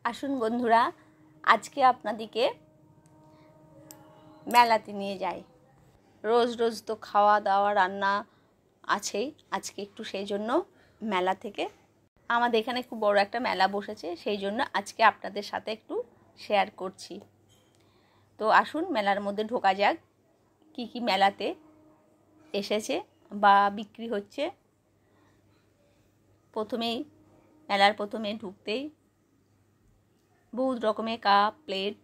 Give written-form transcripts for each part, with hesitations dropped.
আসুন বন্ধুরা, আজকে আপনাদেরকে মেলাতে নিয়ে যাই। রোজ রোজ তো খাওয়া দাওয়া রান্না আছেই, আজকে একটু সেই জন্য মেলা থেকে আমাদের এখানে খুব বড় একটা মেলা বসেছে, সেই জন্য আজকে আপনাদের সাথে একটু শেয়ার করছি। তো আসুন মেলার মধ্যে ঢোকা যাক। কি কি মেলাতে এসেছে বা বিক্রি হচ্ছে। মেলার প্রথমে ঢুকতেই বহুত রকমের কাপ প্লেট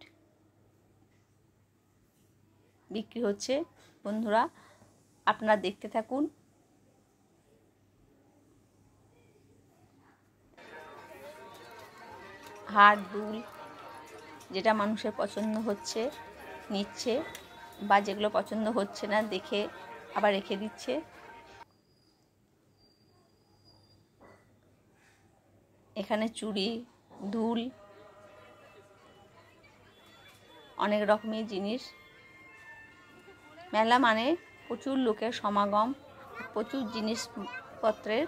বিক্রি হচ্ছে। বন্ধুরা আপনারা দেখতে থাকুন। হার দুল যেটা মানুষের পছন্দ হচ্ছে নিচ্ছে, বা যেগুলো পছন্দ হচ্ছে না দেখে আবার রেখে দিচ্ছে। এখানে চুড়ি দুল অনেক রকমের জিনিস। মেলা মানে প্রচুর লোকের সমাগম, প্রচুর জিনিসপত্রের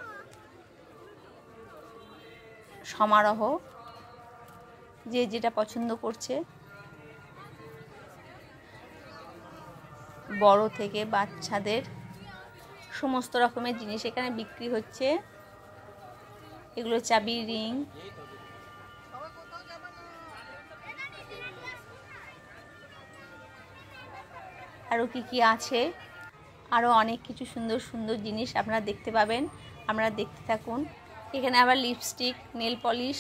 সমারোহ। যে যেটা পছন্দ করছে, বড় থেকে বাচ্চাদের সমস্ত রকমের জিনিস এখানে বিক্রি হচ্ছে। এগুলো চাবির রিং, আরও কি আছে, আরও অনেক কিছু সুন্দর সুন্দর জিনিস আপনারা দেখতে পাবেন। আপনারা দেখতে থাকুন। এখানে আবার লিপস্টিক, নেল পলিশ,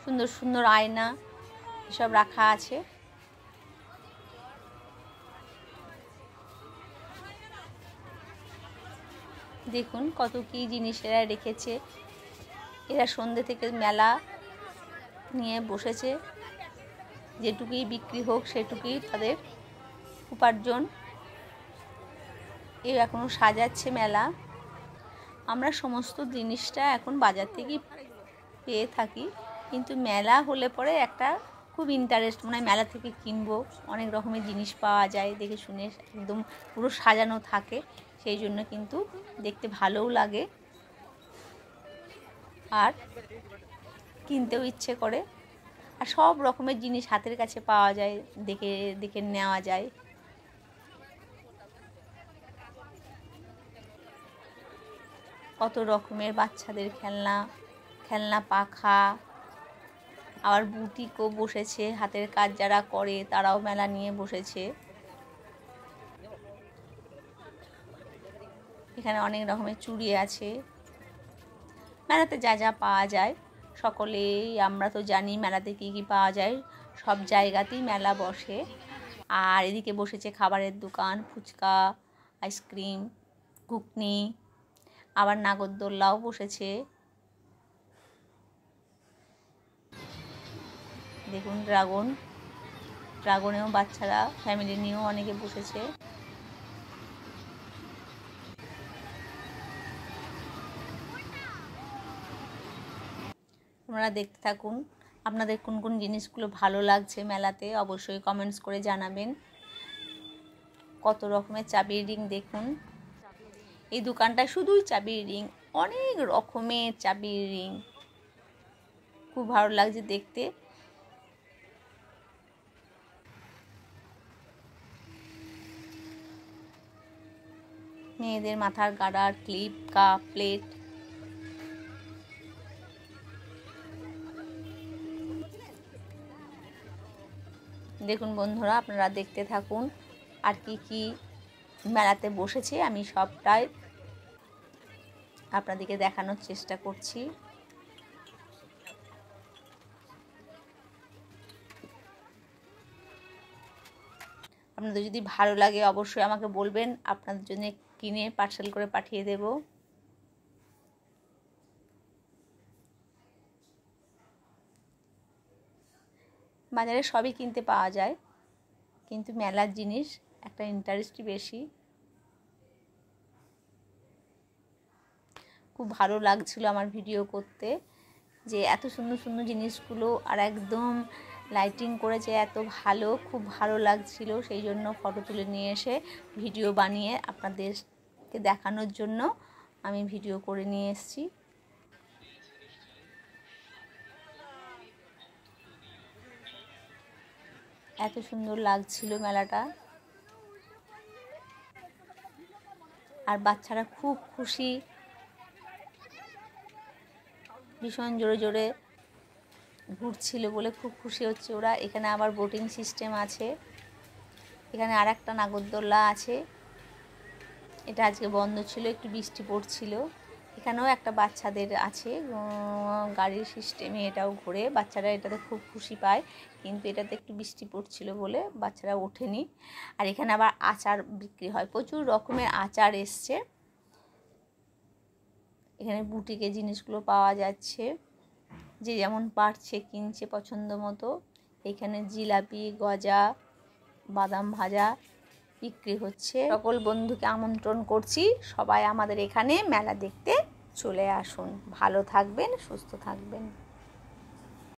সুন্দর সুন্দর আয়না এসব রাখা আছে। দেখুন কত কি জিনিস এরা রেখেছে। এরা সন্ধ্যে থেকে মেলা নিয়ে বসেছে, যেটুকুই বিক্রি হোক সেটুকুই তাদের উপার্জন। এ এখনও সাজাচ্ছে মেলা। আমরা সমস্ত জিনিসটা এখন বাজার থেকেই পেয়ে থাকি, কিন্তু মেলা হলে পরে একটা খুব ইন্টারেস্ট মনে হয় মেলা থেকে কিনবো। অনেক রকমের জিনিস পাওয়া যায়, দেখে শুনে একদম পুরো সাজানো থাকে, সেই জন্য কিন্তু দেখতে ভালোও লাগে আর কিনতেও ইচ্ছে করে। আর সব রকমের জিনিস হাতের কাছে পাওয়া যায়, দেখে দেখে নেওয়া যায়। কত রকমের বাচ্চাদের খেলনা পাখা, আবার বুটিকও বসেছে। হাতের কাজ যারা করে তারাও মেলা নিয়ে বসেছে। এখানে অনেক রকমের চুড়ি আছে। মেলাতে যা যা পাওয়া যায় সকলেই আমরা তো জানি মেলাতে কী কী পাওয়া যায়। সব জায়গাতেই মেলা বসে। আর এদিকে বসেছে খাবারের দোকান, ফুচকা, আইসক্রিম, ঘুগনি, আবার নাগরদোল্লাও বসেছে। দেখুন ড্রাগনেও বাচ্চারা ফ্যামিলি নিয়েও অনেকে বসেছে। আপনারা দেখতে থাকুন। আপনাদের কোন কোন জিনিসগুলো ভালো লাগছে মেলাতে অবশ্যই কমেন্টস করে জানাবেন। কত রকমের চাবির রিং দেখুন। এই দোকানটা শুধুই চাবির রিং, অনেক রকমের চাবির রিং, খুব ভালো লাগছে দেখতে। মেয়েদের মাথার গাডার, ক্লিপ, কাপ, প্লেট। দেখুন বন্ধুরা আপনারা দেখতে থাকুন। আর কি কি মেলাতে বসেছে আমি সবটাই আপনাদেরকে দেখানোর চেষ্টা করছি। আপনাদের যদি ভালো লাগে অবশ্যই আমাকে বলবেন, আপনাদের জন্য কিনে পার্সেল করে পাঠিয়ে দেব। বাজারে সবই কিনতে পাওয়া যায়, কিন্তু মেলার জিনিস একটা ইন্টারেস্টই বেশি। খুব ভালো লাগছিল আমার ভিডিও করতে, যে এত সুন্দর সুন্দর জিনিসগুলো আর একদম লাইটিং করেছে এত ভালো, খুব ভালো লাগছিল। সেই জন্য ফটো তুলে নিয়ে এসে ভিডিও বানিয়ে আপনাদেরকে দেখানোর জন্য আমি ভিডিও করে নিয়ে এসেছি। এত সুন্দর লাগছিল মেলাটা। আর বাচ্চারা খুব খুশি, ভীষণ জোরে জোরে ঘুরছিল বলে খুব খুশি হচ্ছে ওরা। এখানে আবার বোটিং সিস্টেম আছে, এখানে আর একটা নাগরদোল্লা আছে, এটা আজকে বন্ধ ছিল, একটু বৃষ্টি পড়ছিল। এখানেও একটা বাচ্চাদের আছে গাড়ির সিস্টেমে, এটাও ঘুরে, বাচ্চারা এটাতে খুব খুশি পায়, কিন্তু এটাতে একটু বৃষ্টি পড়ছিল বলে বাচ্চারা ওঠেনি। আর এখানে আবার আচার বিক্রি হয়, প্রচুর রকমের আচার এসছে। এখানে বুটিকে জিনিসগুলো পাওয়া যাচ্ছে, যে যেমন পারছে কিনছে পছন্দ মতো। এখানে জিলাপি, গজা, বাদাম ভাজা বিক্রি হচ্ছে। সকল বন্ধুকে আমন্ত্রণ করছি, সবাই আমাদের এখানে মেলা দেখতে চলে আসুন। ভালো থাকবেন, সুস্থ থাকবেন।